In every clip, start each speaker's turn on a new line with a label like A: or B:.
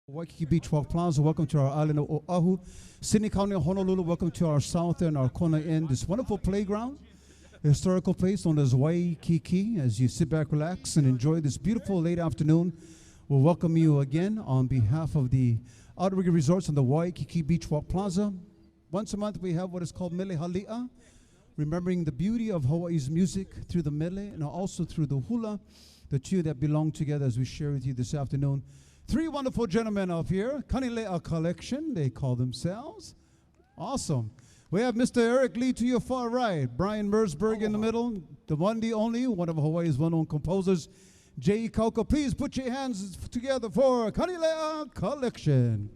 A: Waikiki Beach Walk Plaza, welcome to our island of Oahu. Sydney County, Honolulu, welcome to our south and our Kona Inn, this wonderful playground, a historical place known as Waikiki. As you sit back, relax, and enjoy this beautiful late afternoon, we'll welcome you again on behalf of the Outrigger Resorts on the Waikiki Beach Walk Plaza. Once a month, we have what is called Mele Halia, remembering the beauty of Hawaii's music through the mele and also through the hula, the two that belong together as we share with you this afternoon. Three wonderful gentlemen up here, Kanilea collection, they call themselves. Awesome. We have Mr. Eric Lee to your far right, Brian Mersberg in the middle, the one, the only, one of Hawaii's well-known composers, J.E. Kauka. Please put your hands together for Kanilea collection.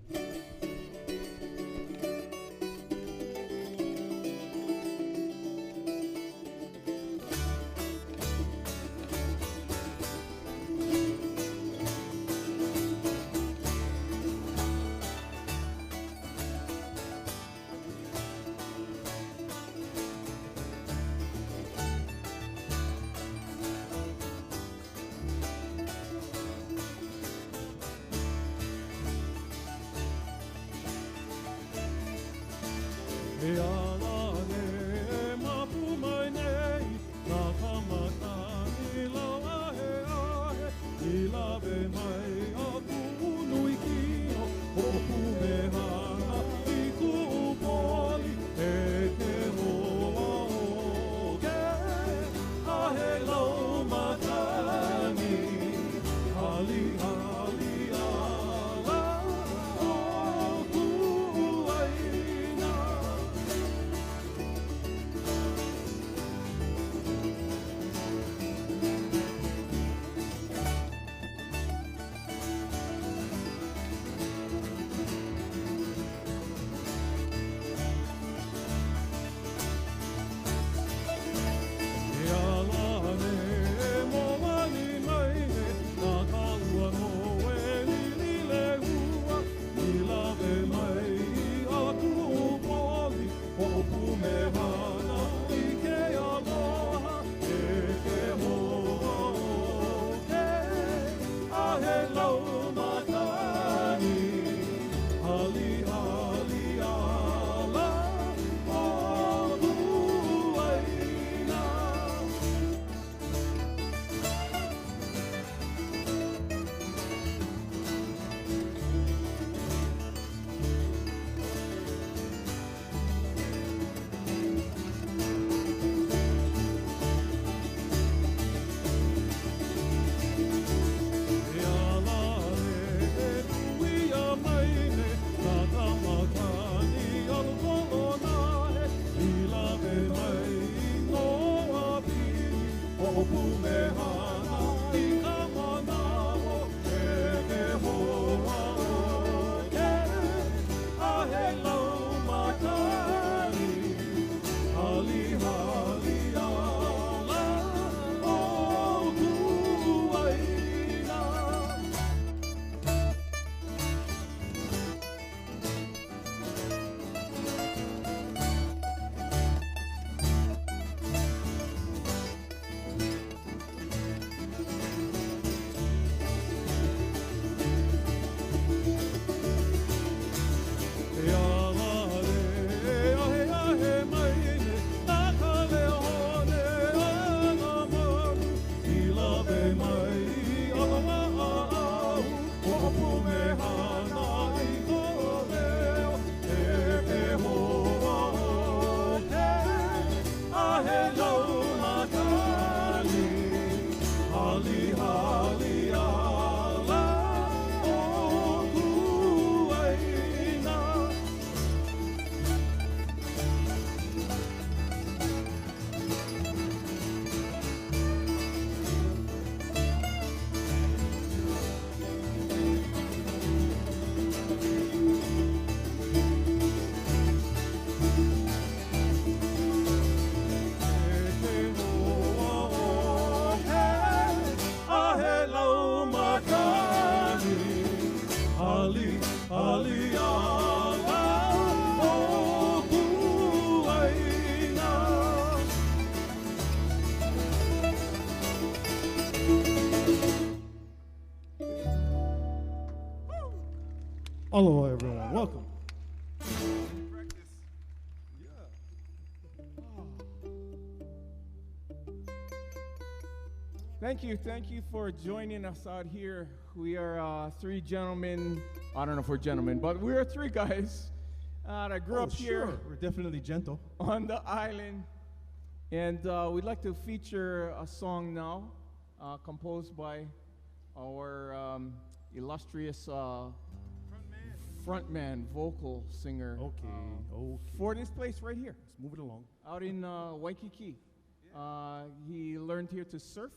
B: Aloha, everyone. Welcome.
C: Thank you for joining us out here. We are three gentlemen. I don't know if we're gentlemen, but we are three guys that grew up here.
B: Sure. We're definitely gentle.
C: On the island. And we'd like to feature a song now composed by our illustrious frontman, vocal singer.
B: Okay.
C: For this place right here.
B: Let's move it along.
C: Out in Waikiki. He learned here to surf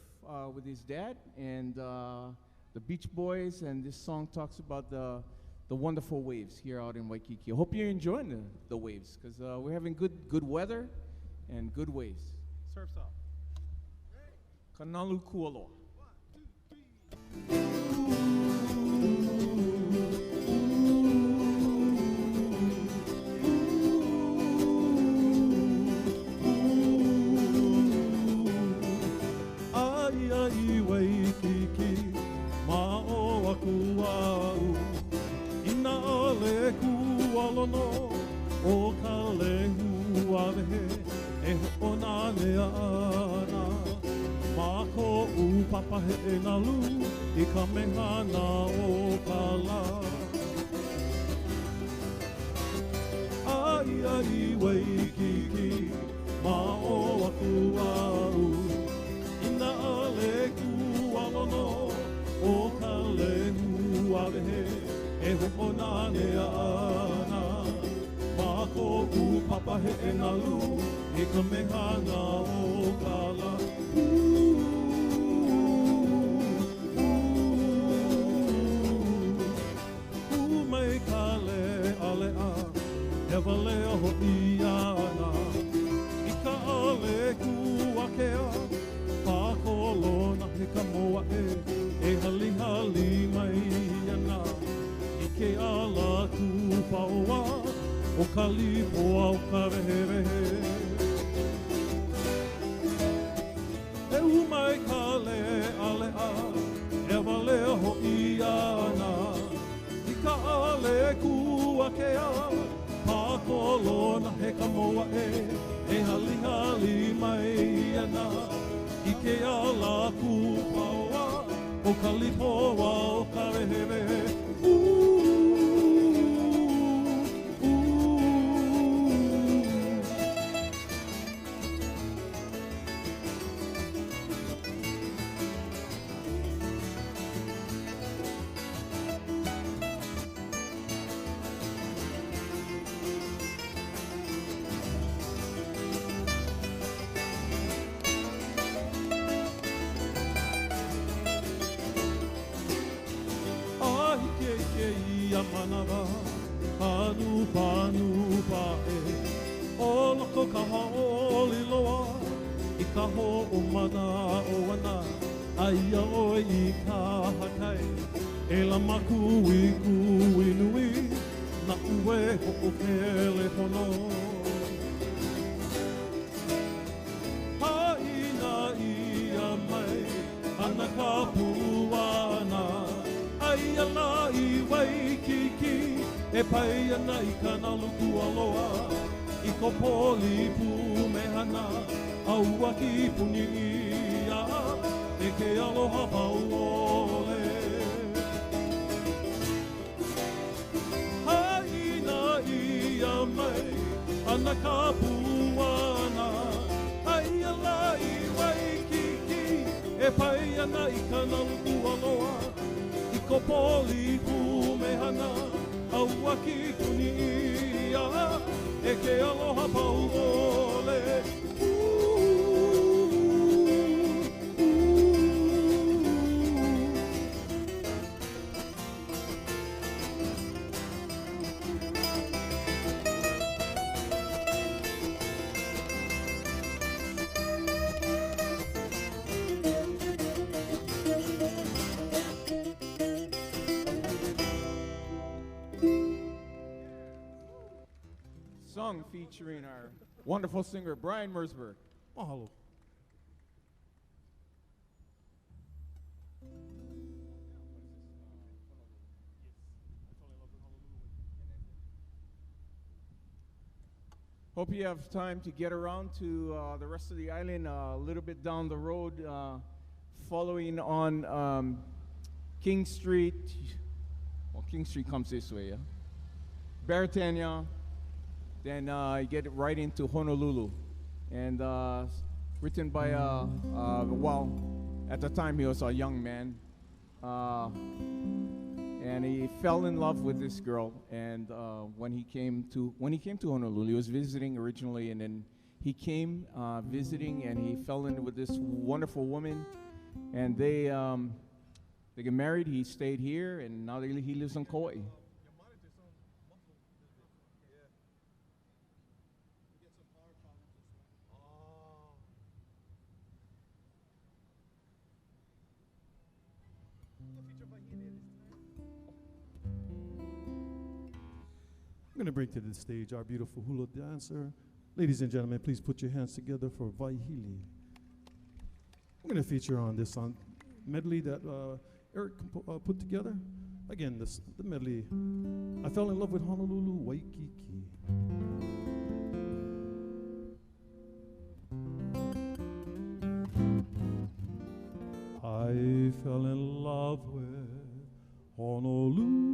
C: with his dad and the Beach Boys, and this song talks about the wonderful waves here out in Waikiki. I hope you're enjoying the waves, because we're having good weather and good waves. Surf's up. Kanalu Kualoa.
B: Ai Waikiki, ma'o aku au, ina ole kualono, o ka lehu awehe, e ho'ona lea ana, ma ko upapahe e nalu, I ka mehana o ka la. Ai Waikiki, ma'o aku au, ina ale kualono, o ka lehu awehe, e ho'ona lea ana, ma ko upapahe e nalu, I ka mehana o ka la. Mai ka lea, hewa lea ho'i ana, I ka ale kuakea, pakolona he ka moa e hali mai ana, I ke ala kupaoa, o ka lipoa o ka rehe. E umai ka lea, hewa lea ho'i ana, I ka ale kuakea, pakolona he ka moa e hali mai ana, I ke ala kupaoa, o ka lipoa o ka rehe. Manawa, panupa o loko ka haoli loa, I ka ho o mana o ana, aia o I ka hakai, e la maku I kui nui, na ue ho o kele hono. Haina ia mai, ana ka puana, aia la I Waikiki, e pai ana I Kanalu Kualoa, I ko poli pu mehana, aua ki puni ia, e ke aloha pauole. Haina ia mai, ana ka puana, aia la I Waikiki, e pai ana I Kanalu Kualoa, ko poli ku mehana, aua ki kuni ia, e ke aloha pauole.
C: Song featuring our wonderful singer, Brian Mersberg.
B: Mahalo.
C: Hope you have time to get around to the rest of the island a little bit down the road, following on King Street. Well, King Street comes this way, yeah? Baratania, then you get right into Honolulu. And written by, well, at the time he was a young man. And he fell in love with this girl. And when he came to Honolulu, he was visiting originally, and then he came visiting, and he fell in with this wonderful woman. And they get married. He stayed here, and now he lives in Kauai.
B: I'm going to bring to the stage our beautiful hula dancer. Ladies and gentlemen, please put your hands together for Waikiki. I'm going to feature on this song medley that Eric put together. Again, the medley. I fell in love with Honolulu, Waikiki. I fell in love with Honolulu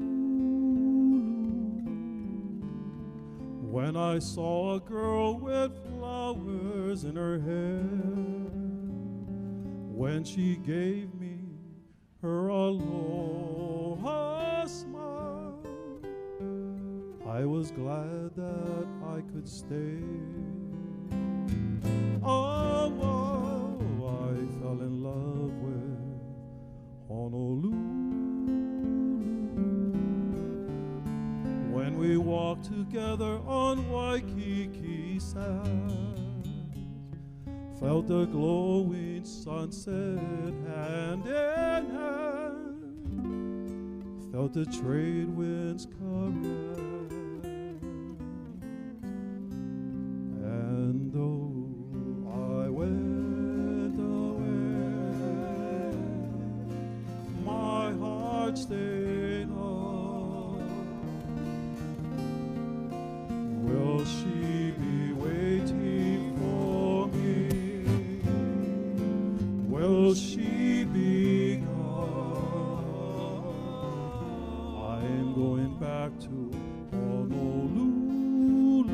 B: when I saw a girl with flowers in her hair. When she gave me her aloha smile, I was glad that I could stay. Oh, I fell in love with Honolulu when we walked together on Waikiki sand, felt the glowing sunset hand in hand, felt the trade winds caress, and though I went away, my heart stayed on. Will she be waiting for me? Will she be gone? I am going back to Honolulu,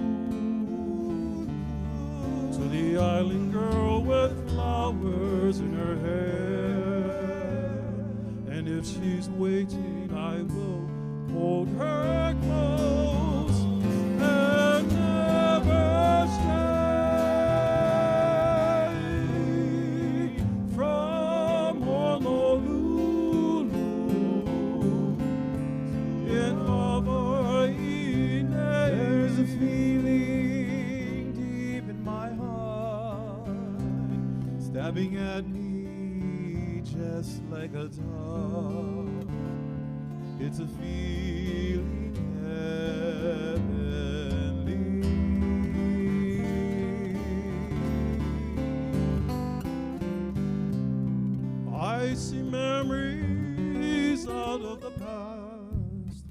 B: to the island girl with flowers in her hair. And if she's waiting, I will hold her close and never stray from Honolulu in Hawaii.
C: There's a feeling deep in my heart, stabbing at me just like a dog. It's a feeling heavenly.
B: I see memories out of the past,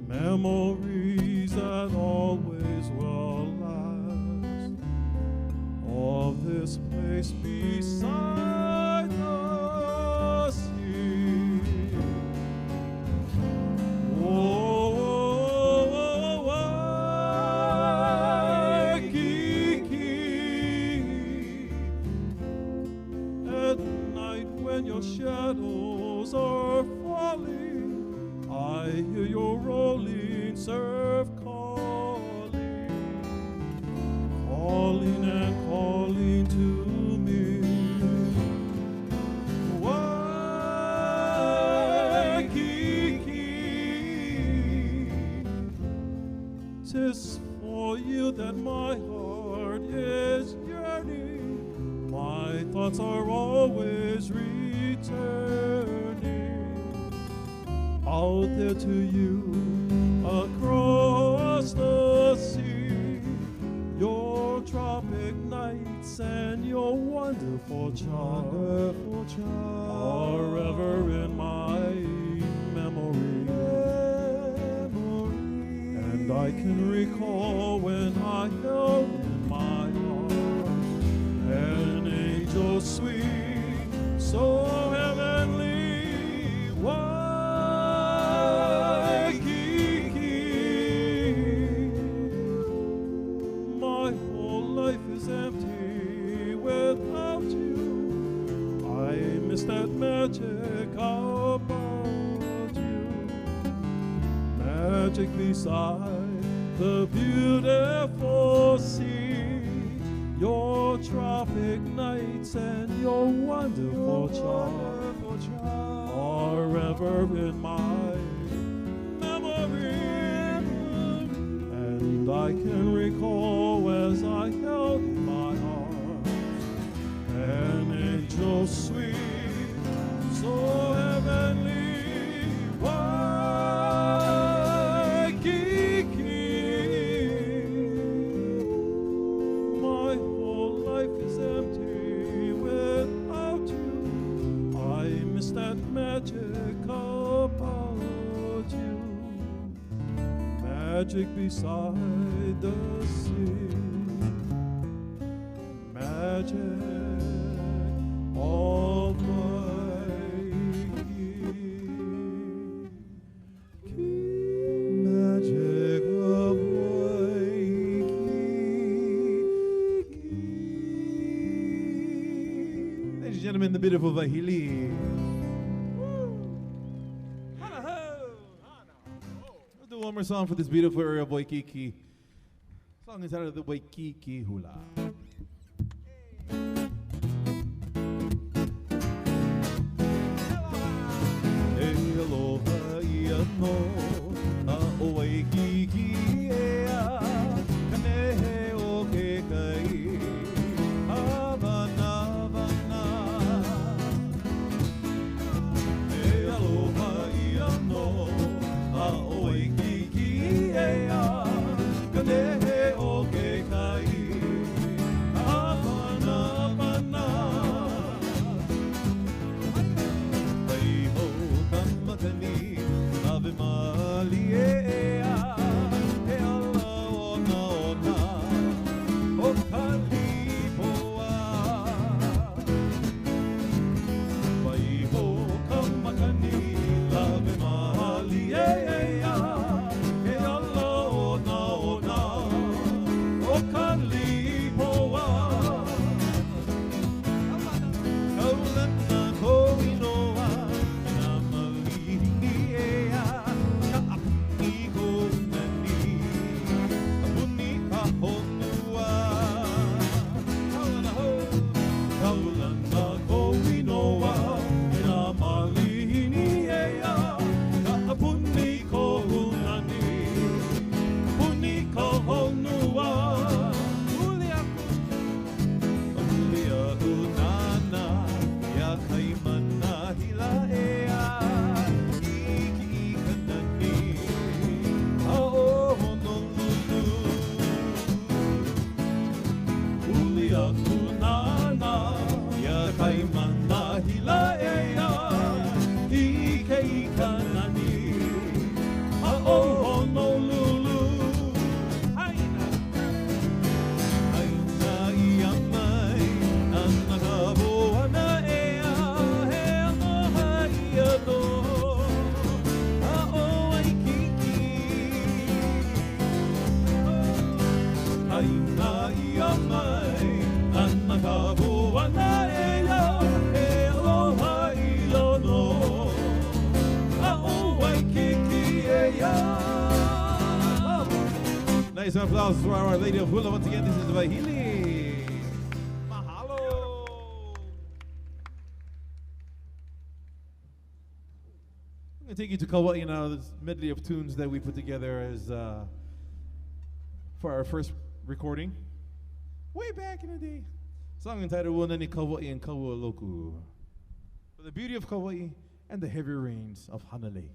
B: memories that always will last, of this place beside the sea. Oh, Waikiki, at night when your shadows are falling, I hear your rolling surf calling, calling and calling to me. Waikiki, 'tis for you that my heart is yearning. My thoughts are always returning out there to you across the sea. Your tropic nights and your wonderful charm are ever in my memory. And I I can recall when I held in my arms an angel sweet, so heavenly, Waikiki. My whole life is empty without you. I miss that magic about you. Magic beside the beautiful sea, your tropic nights and your wonderful charm are ever in my memory. And I can recall as I held in my arms an angel sweet, so heavenly, my whole life is empty without you. I miss that magic about you. Magic beside the sea. Magic of Waikiki. Magic of Waikiki.
D: Ladies and gentlemen, the beautiful Wahili. We'll do one more song for this beautiful area of Waikiki. The song is out of the Waikiki Hula.
B: Aloha ia no a o Waikiki ea kanehe o ke kai havana vana. Aloha ia no a o Waikiki ea kanehe o ke kai havana vana. Makani, Ave Malia, e ala ona ona, o kalipoa. Waiho ka makani, Ave Malia, e ala ona ona, o kalipoa. Kaulana koinoa.
D: Nice applause for Our Lady of Hula. Once again, this is Wahili. Mahalo. I'm going to take you to Kauai now. This medley of tunes that we put together as for our first recording way back in the day. Song entitled Wunani Kauai and Kaua Loku. For the beauty of Kauai and the heavy rains of Hanalei.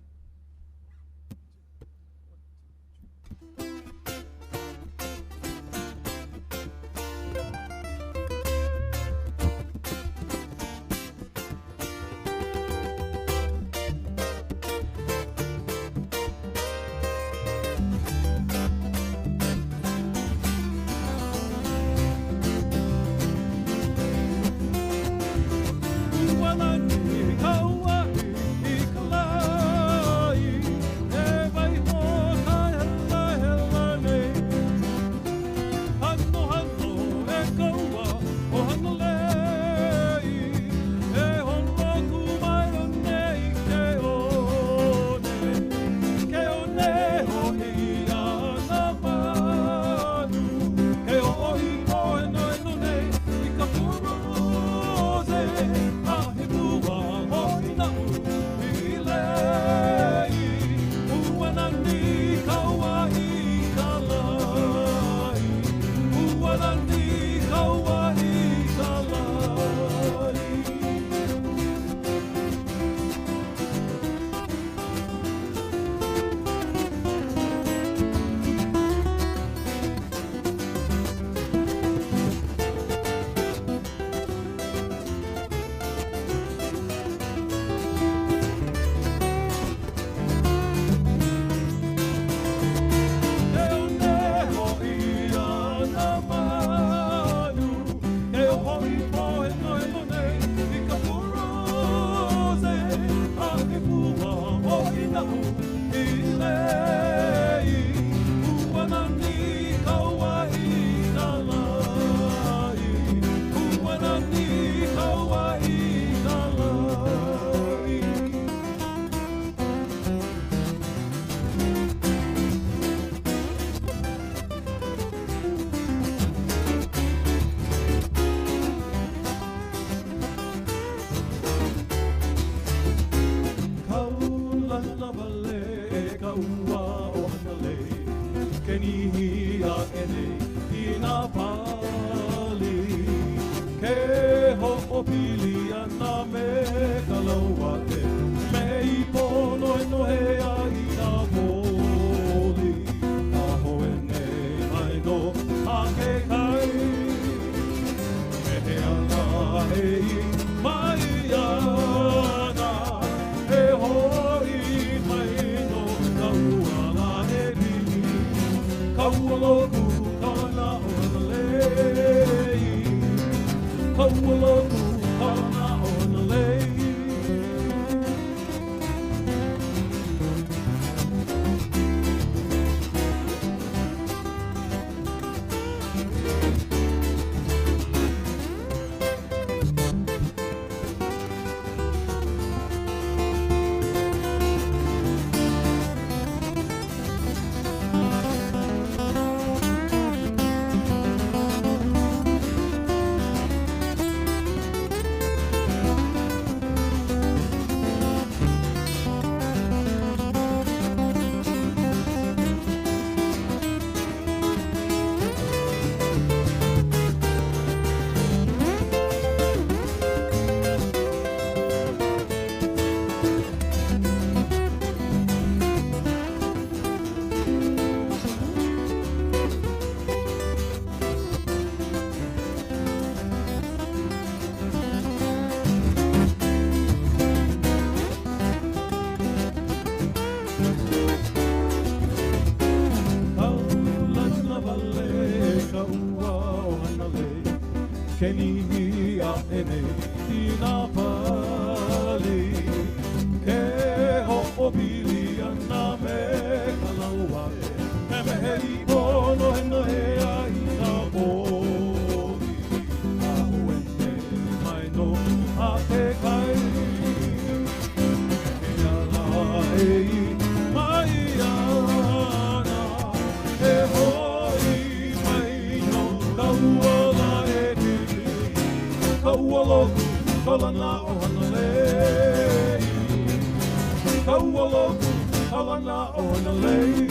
B: Kanilea ene tina pali ke ho'opili ana me kalaua e me hei pono e no he ai ka poli a huene mai no a te kai e ala ei mai ana e hoi mai no kaua Kaualoku, kalana o hanalei. Kaualoku, kalana o hanalei.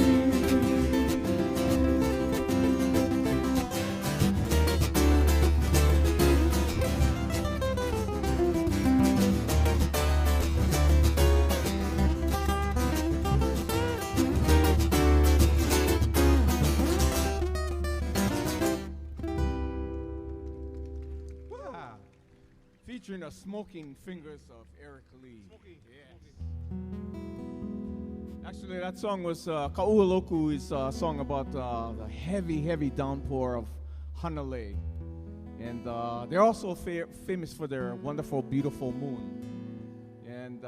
C: Featuring the smoking fingers of Eric Lee. Actually, that song was Kaualoku is a song about the heavy, heavy downpour of Hanalei. And they're also famous for their wonderful, beautiful moon. And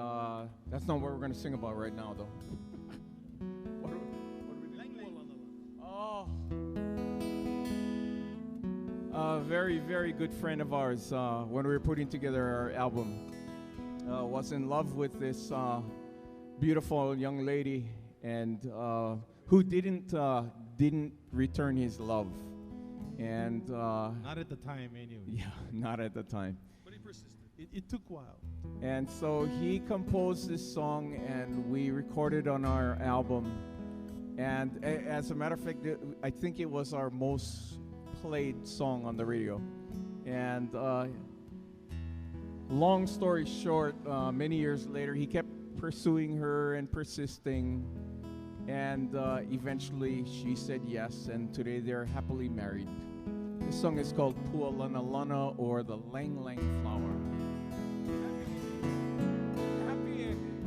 C: that's not what we're going to sing about right now, though. What are we Oh. A very, very good friend of ours, when we were putting together our album, was in love with this beautiful young lady, and who didn't return his love, and
D: Not at the time, anyway.
C: yeah, not at the time.
D: But he persisted. It took a while.
C: And so he composed this song, and we recorded on our album. And as a matter of fact, I think it was our most played song on the radio. And long story short, many years later, he kept pursuing her and persisting, and eventually she said yes, and today they're happily married. This song is called Pua Lana Lana, or the Lang Lang Flower. Happy ending.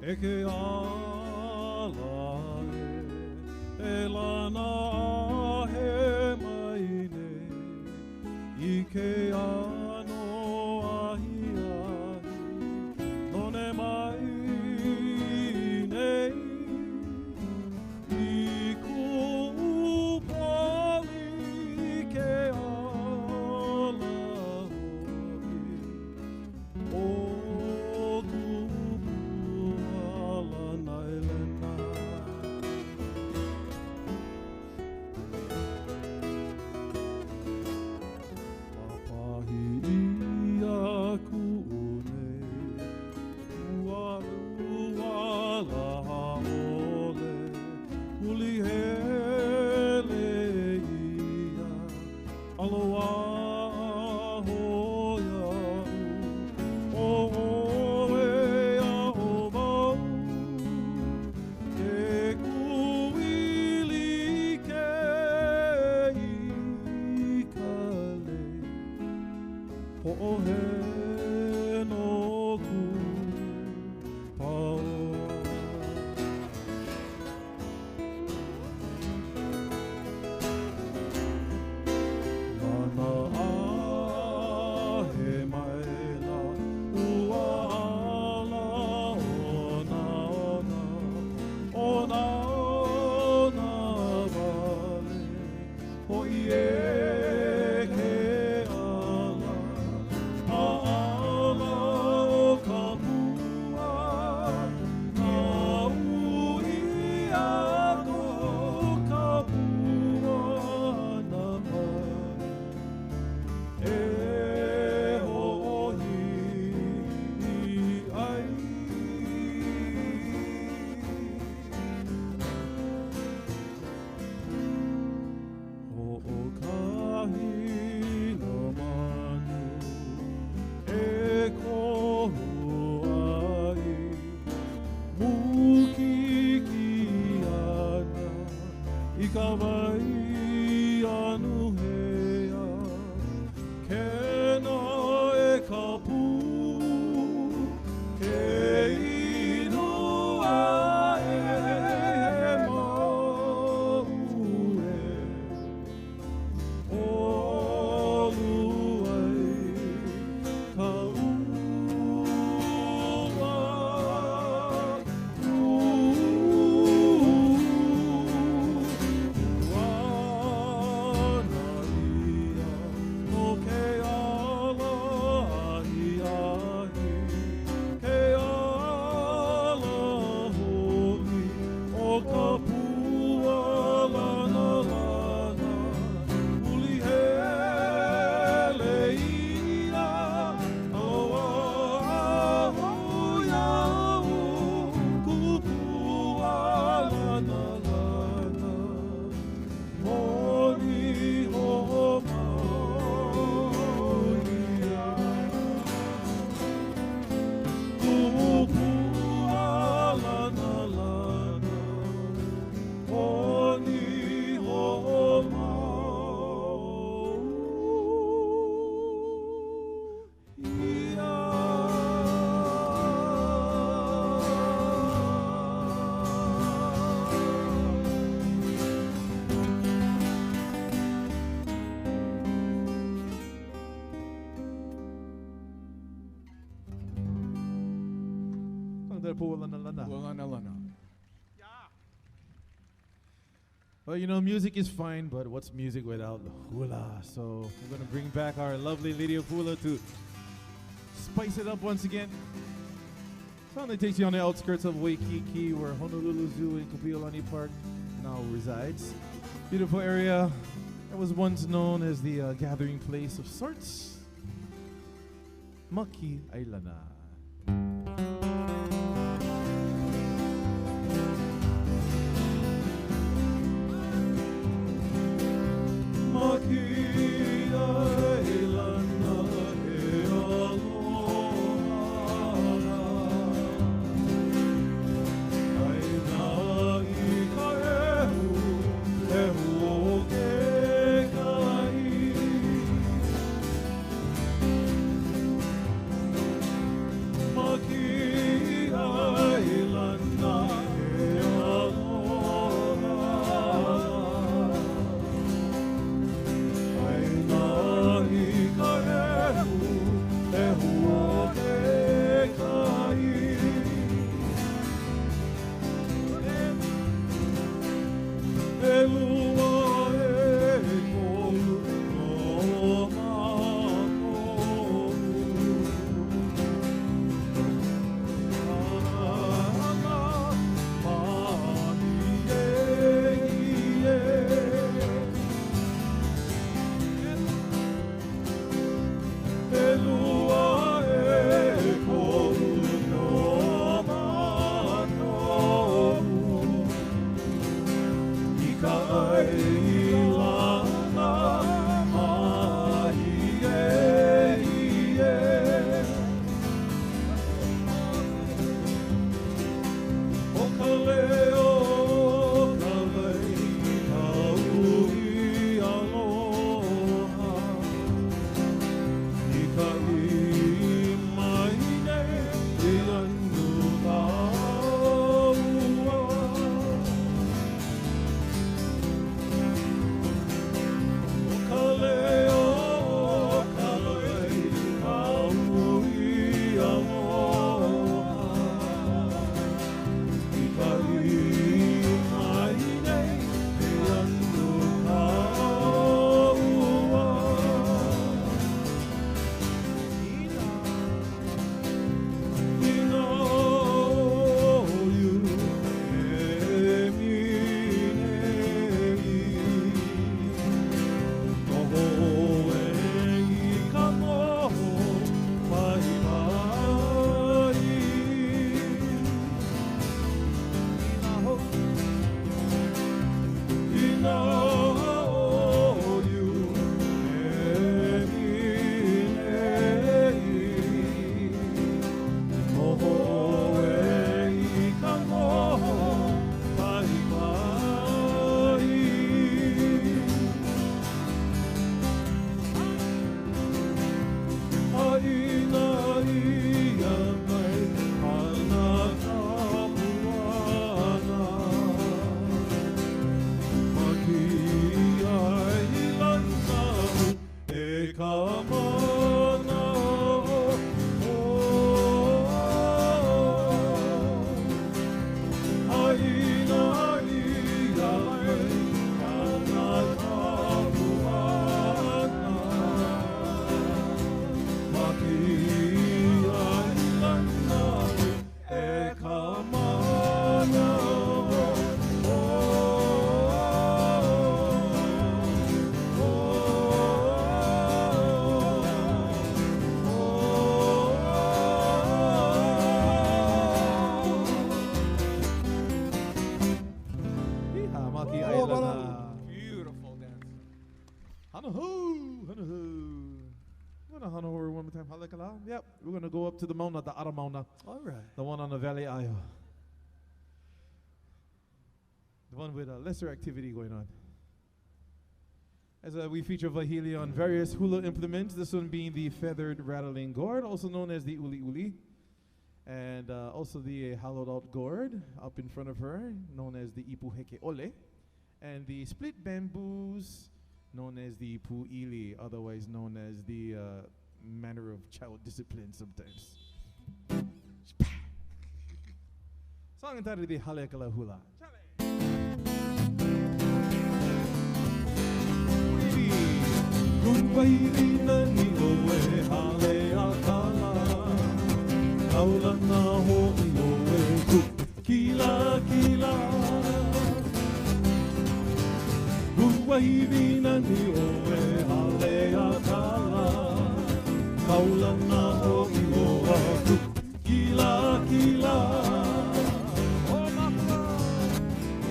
B: e ke ala e lana ahe mai nei I ke ano ahi ahi none mai nei I ku pali ke ala hoi o ku ala nai lena
D: Well, you know, music is fine, but what's music without the hula? So we're going to bring back our lovely Lady of Hula to spice it up once again. Song that takes you on the outskirts of Waikiki, where Honolulu Zoo and Kapiolani Park now resides. Beautiful area that was once known as the gathering place of sorts. Maki Ailana.
C: Beautiful dance.
D: Hanahu, hanahu. We're gonna hanahu one more time. Halakala. Yep. We're gonna go up to the Mauna, the Aramauna.
A: All right.
D: The one on the Valley Isle. The one with a lesser activity going on. As we feature Wahilia on various hula implements, this one being the feathered rattling gourd, also known as the uli uli. And also the hollowed out gourd up in front of her, known as the ipuheke ole. And the split bamboos, known as the pu'ili, otherwise known as the manner of child discipline sometimes. Song entitled the Halekala Hula.
B: Kuwairina ni oe hale akala Kaula na ho i oe ku kila kila Kuwairina ni oe hale akala Kaula na ho i oe ku kila kila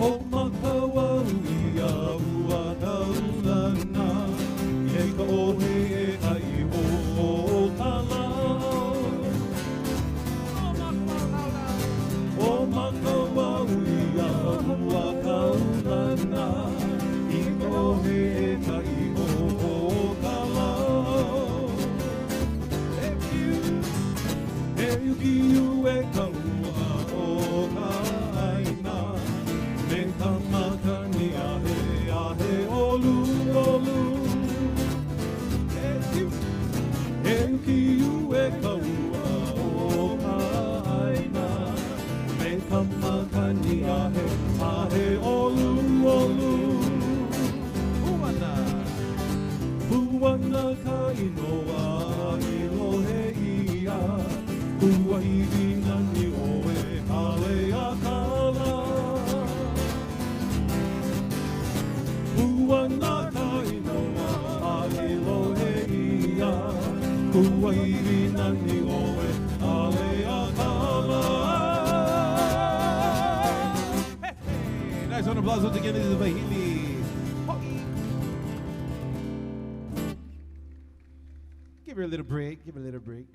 B: O makawa uia ua kaulana Ka ohe e ai o kala O makawa uia ua kaulana I ka ohe e ai o kala E uki u e kaua o kaina Me ka makani ahe olu olu Enki ue kaua o kaina Me kamakani ahe olu olu Puana ka inoa I lohe ia Pua irina ni oe ale akala Puana ka inoa I lohe ia Kuwairina ni oe ale akala.
D: Hey, nice round of applause once again. This is Wahili. Give her a little break. Give her a little break.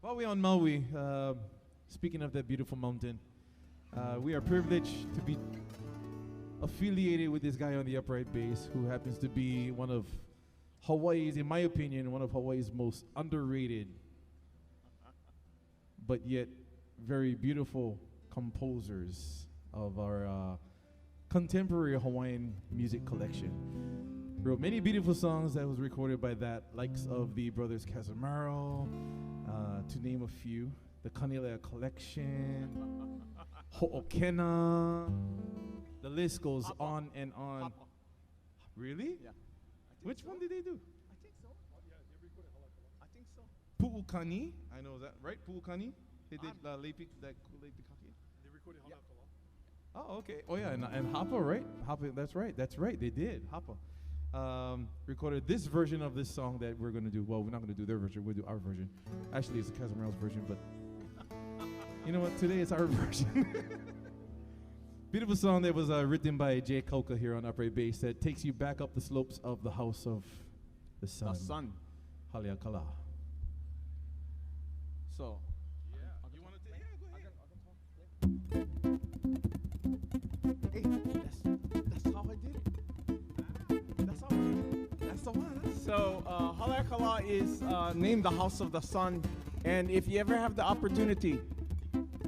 D: While we're on Maui, speaking of that beautiful mountain, we are privileged to be affiliated with this guy on the upright bass who happens to be one of Hawaii's, in my opinion, one of Hawaii's most underrated but yet very beautiful composers of our contemporary Hawaiian music collection. Wrote many beautiful songs that was recorded by that, likes of the brothers Casamaro, to name a few. The Kanilea collection, Ho'okena. The list goes on and on.
C: Hapa.
D: Really?
C: Yeah.
D: Which one did they do?
C: I think so. I think so.
D: Pu'ukani. I know that, right? Pu'ukani. They did Leipik, that Leipikaki.
B: They recorded Halakala.
D: Oh, okay. Oh, yeah, and Hapa, right? Hapa, that's right. They did. Hapa. Recorded this version of this song that we're going to do. Well, we're not going to do their version. We'll do our version. Actually, it's the Casamaro's version, but you know what? Today it's our version. Beautiful song that was written by Jay Kauka here on upright bass that takes you back up the slopes of the house of the sun.
C: The sun.
D: Halia Kala.
C: So.
D: You want to take?
C: Hey, that's how I did it. That's how I did it. That's the one. So, Haleakala is named the House of the Sun, and if you ever have the opportunity,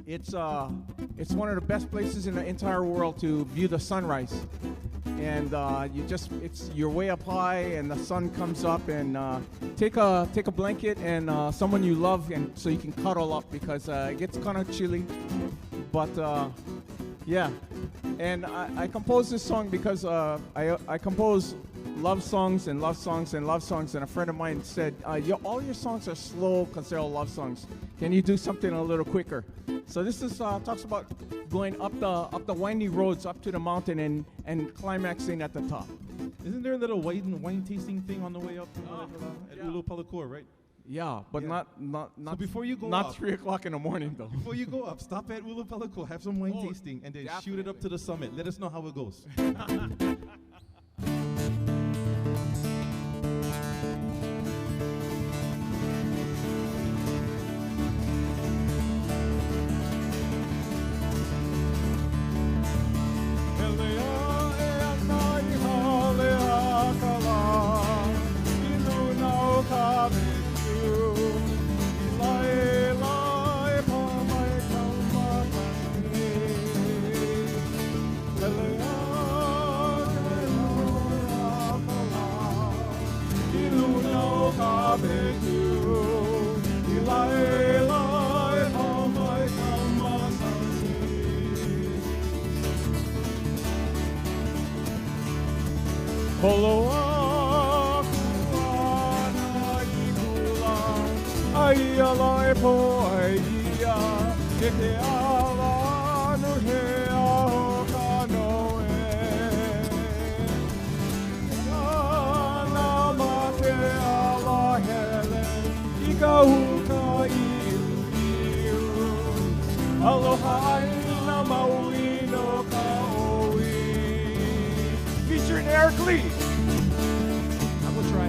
C: it's one of the best places in the entire world to view the sunrise. And you're way up high, and the sun comes up, and take a blanket and someone you love, and so you can cuddle up because it gets kind of chilly. But yeah, and I composed this song because I compose love songs and love songs and love songs, and a friend of mine said, all your songs are slow because they're all love songs. Can you do something a little quicker? So this is talks about going up the windy roads up to the mountain and climaxing at the top.
D: Isn't there a little wine tasting thing on the way up at
C: yeah.
D: Ulu Palakua, right?
C: Yeah, but
D: Yeah.
C: not
D: So before you go
C: not
D: up,
C: 3 o'clock in the morning though.
D: before you go up, stop at Ulapelico, have some wine
C: Oh,
D: tasting, and then shoot it up to the summit. Let us know how it goes.
C: Holoa kuana i kula ai alai po ai ia ke te ala nu he aho kano e ana ma te ala hele i ka huka iu aloha aina maui no ka oi featuring Eric Lee. I will try.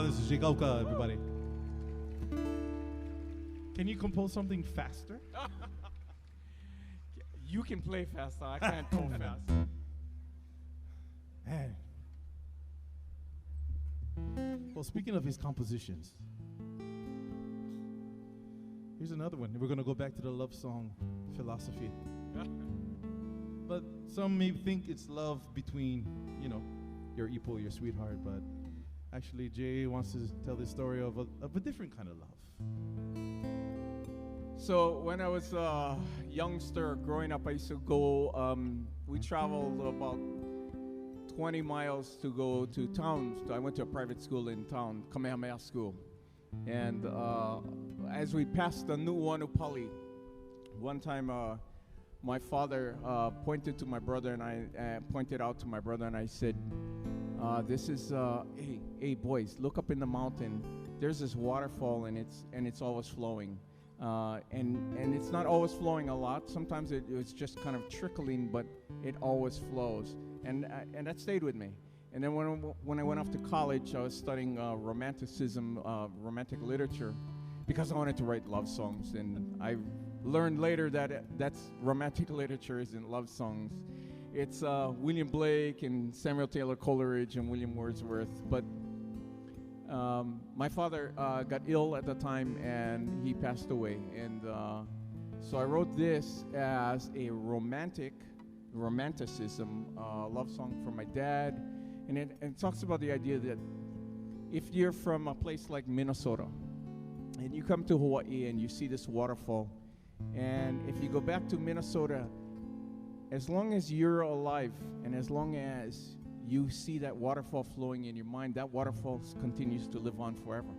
D: This is Jigauka, everybody. Can you compose something faster?
C: You can play fast, I can't go fast.
D: Man. Well, speaking of his compositions, here's another one. We're going to go back to the love song philosophy. But some may think it's love between, you know, your ipo, your sweetheart, but actually Jay wants to tell the story of a different kind of love.
C: So when I was a youngster growing up, I used to go, we traveled about 20 miles to go to town. I went to a private school in town, Kamehameha School. And as we passed the Nu'uanupali, one time my father pointed to my brother and I pointed out to my brother and I said, this is, hey boys, look up in the mountain. There's this waterfall and it's always flowing. And it's not always flowing a lot. Sometimes it's just kind of trickling, but it always flows. And that stayed with me. And then when I went off to college, I was studying romanticism, romantic literature, because I wanted to write love songs. And I learned later that that's romantic literature isn't love songs. It's William Blake and Samuel Taylor Coleridge and William Wordsworth. But my father got ill at the time and he passed away. And so I wrote this as a romanticism love song for my dad. And it talks about the idea that if you're from a place like Minnesota and you come to Hawaii and you see this waterfall, and if you go back to Minnesota, as long as you're alive and as long as you see that waterfall flowing in your mind, that waterfall continues to live on forever,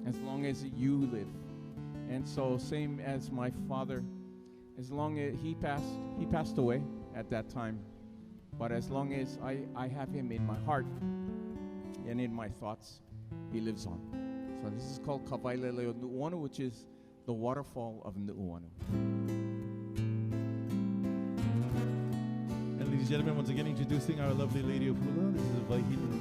C: as long as you live. And so same as my father, as long as he passed away at that time, but as long as I have him in my heart and in my thoughts, he lives on. So this is called Kawaileleo Nu'uanu, which is the waterfall of Nu'uanu.
D: Ladies and gentlemen, once again introducing our lovely Lady of Hula. This is Waikiki.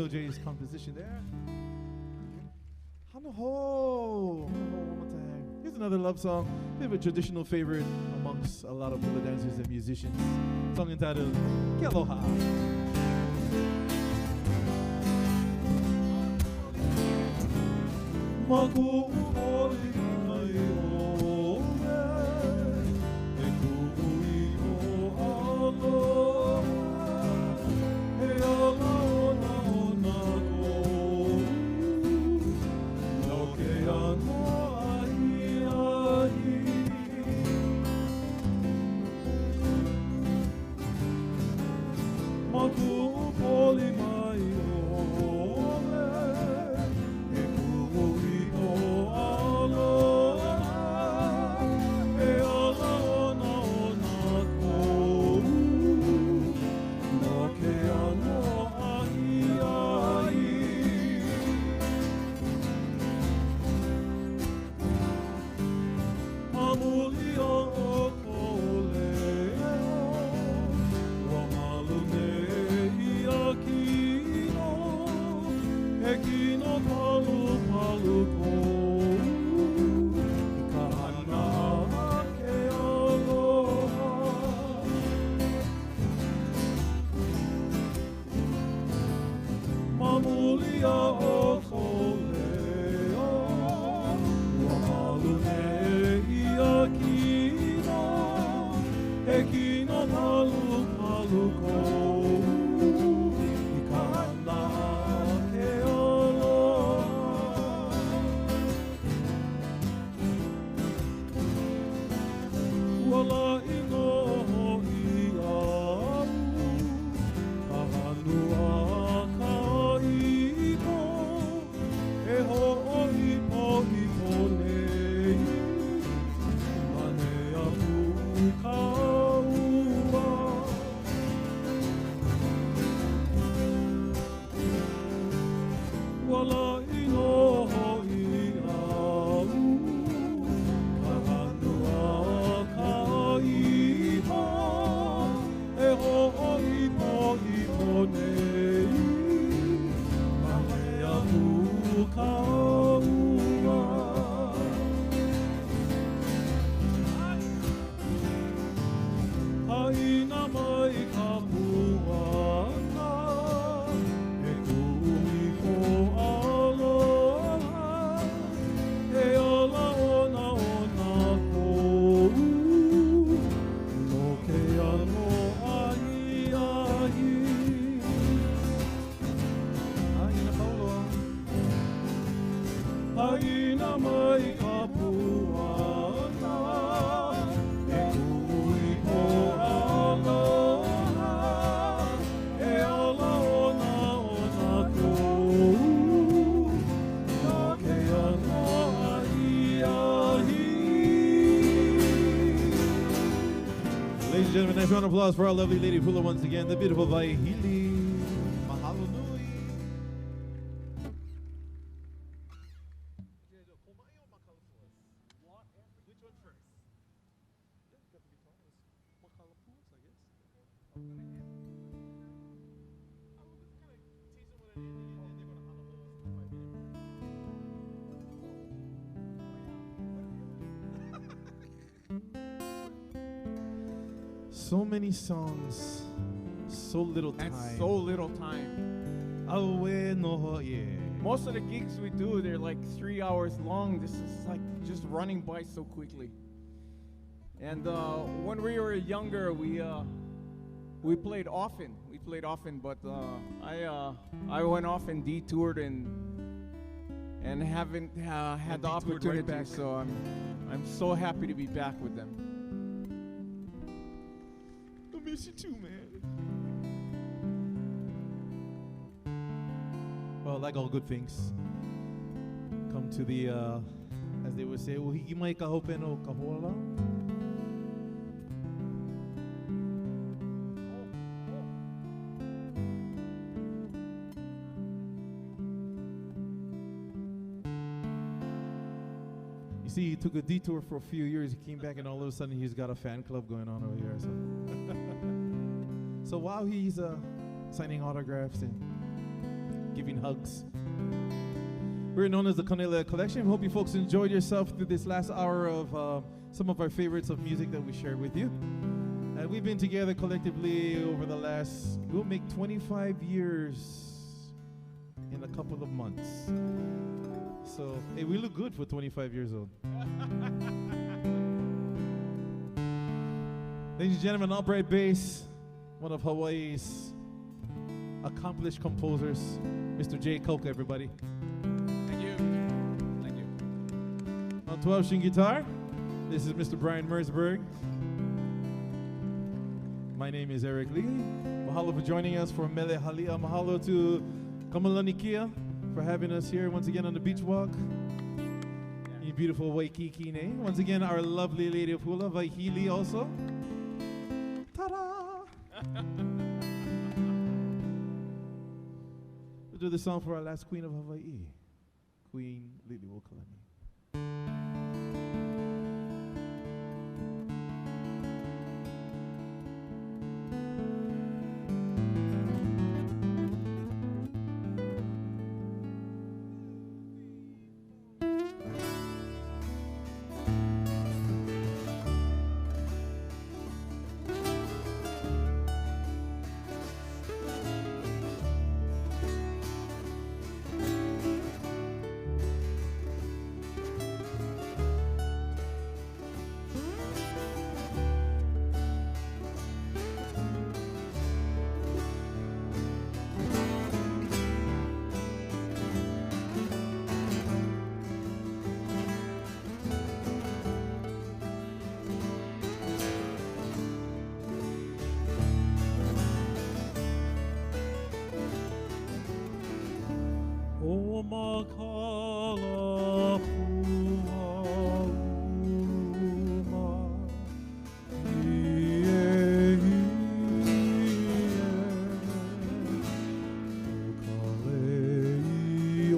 D: Jay's composition there. Hanaho! One more time. Here's another love song. Bit of a traditional favorite amongst a lot of hula dancers and musicians. Song entitled Aloha.
B: Haina mai ka puana, e kuhi ko aloha, e ola ona ona kou, no ke ano ahi ahi. Haina kauloa. Haina mai ka puana, e kuhi ko aloha, e ola ona ona kou, no ke ano ahi ahi.
D: Ladies and gentlemen, nice round of applause for our lovely lady Hula once again, the beautiful Waikiki. Mahalo nui. Which one first? So many songs, so little time.
C: And so little time.
D: Aue no yeah.
C: Most of the gigs we do, they're like 3 hours long. This is like just running by so quickly. And when we were younger, we played often. We played often, but I went off and detoured and haven't had the
D: detoured right
C: opportunity.
D: back.
C: So I'm so happy to be back with them.
D: I miss you too, man. Well, like all good things, come to the, as they would say, uhiki mai ka hope no ka hoala. You see, he took a detour for a few years. He came back, and all of a sudden, he's got a fan club going on over here. So while he's signing autographs and giving hugs, we're known as the Kanilea Collection. We hope you folks enjoyed yourself through this last hour of some of our favorites of music that we shared with you. And we've been together collectively over the last, we'll make 25 years in a couple of months. So, hey, we look good for 25 years old. Ladies and gentlemen, upright bass, one of Hawaii's accomplished composers, Mr. Jay Coke, everybody.
C: Thank you. Thank you.
D: On 12-string guitar, this is Mr. Brian Mersberg. My name is Eric Lee. Mahalo for joining us for Mele Halia. Mahalo to Kamalanikia for having us here once again on the beach walk. You beautiful Waikiki name. Once again, our lovely lady of hula, Waihili also. Ta-da! We'll do the song for our last queen of Hawaii, Queen Liliuokalani.
B: O makala puauma, hie o kalei o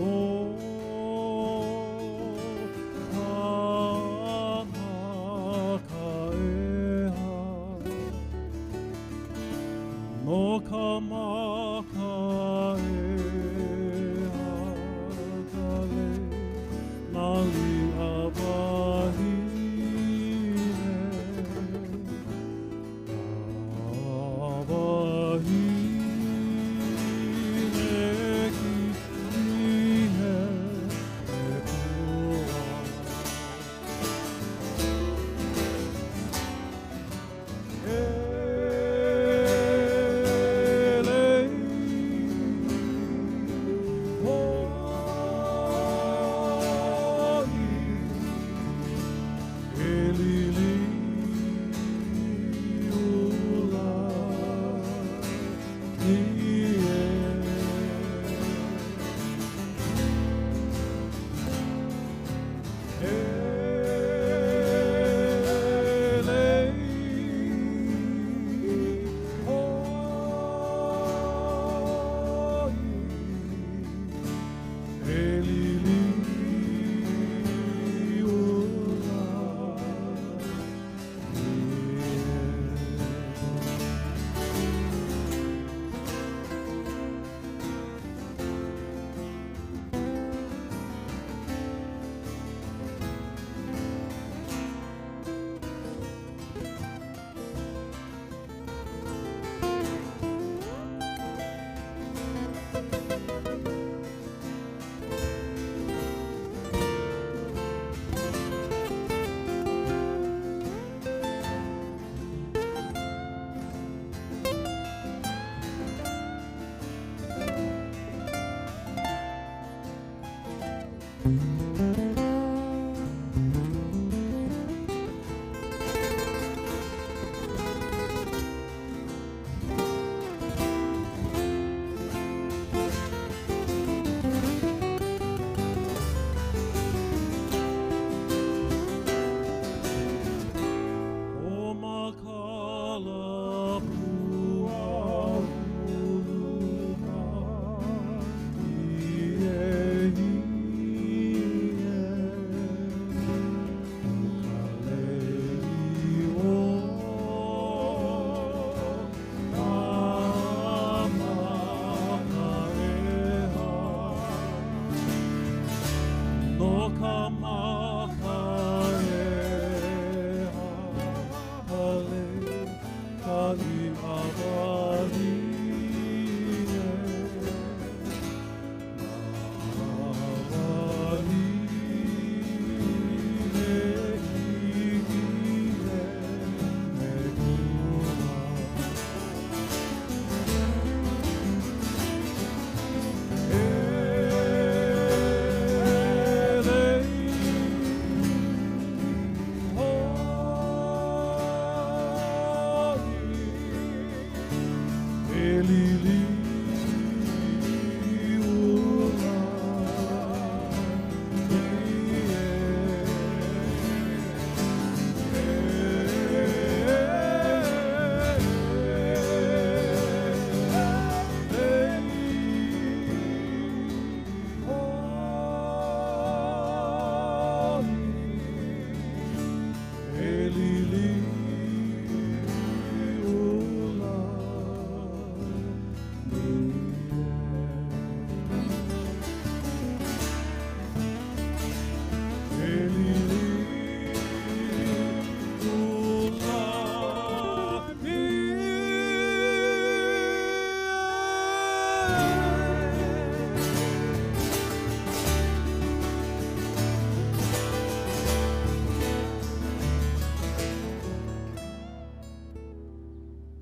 B: kamakaeha, no kamakaeha.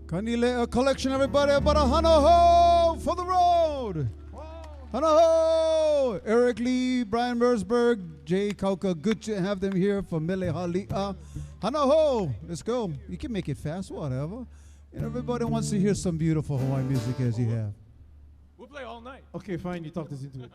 A: Kanilea collection, everybody, about a hanaho for the road. Hanaho! Eric Lee, Brian Mersberg, Jay Kauka, good to have them here for Mele Halia. Hanaho! Let's go. You can make it fast, whatever. And everybody wants to hear some beautiful Hawaiian music as you have.
B: We'll play all night.
D: Okay, fine. You talked us into it.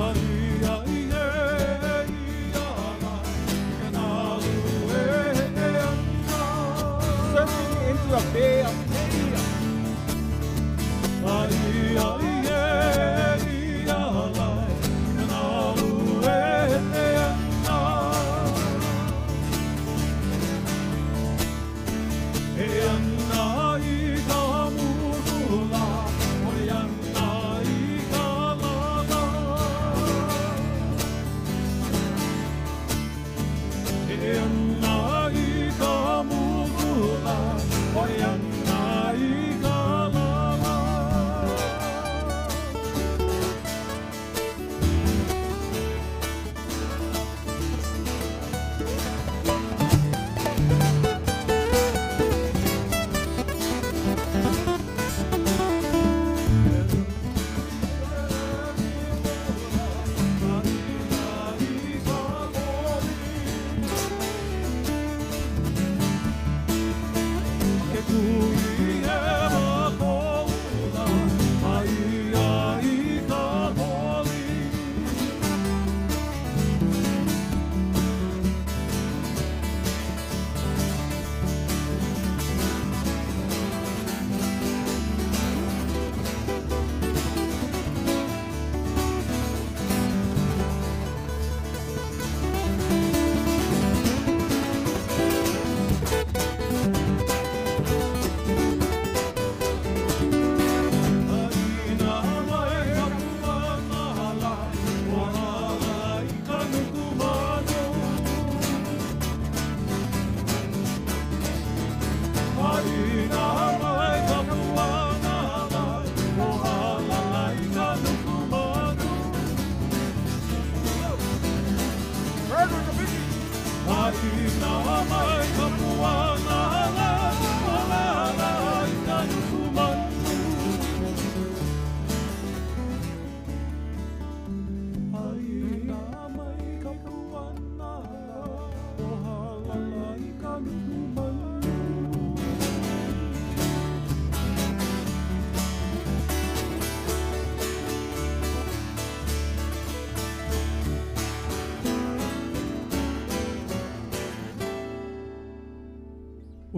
B: Ia, ia, ia, ia, ia,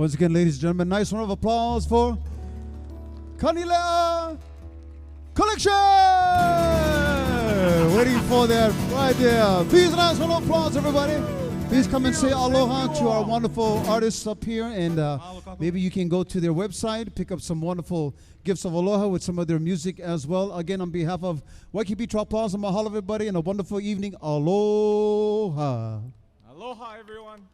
A: Once again, ladies and gentlemen, nice round of applause for Kanilea Collection! Waiting for that right there. Please, nice round of applause, everybody. Please come and say aloha to our wonderful artists up here, and maybe you can go to their website, pick up some wonderful gifts of aloha with some of their music as well. Again, on behalf of Waikiki Beach Plaza, mahalo everybody, and a wonderful evening. Aloha.
C: Aloha, everyone.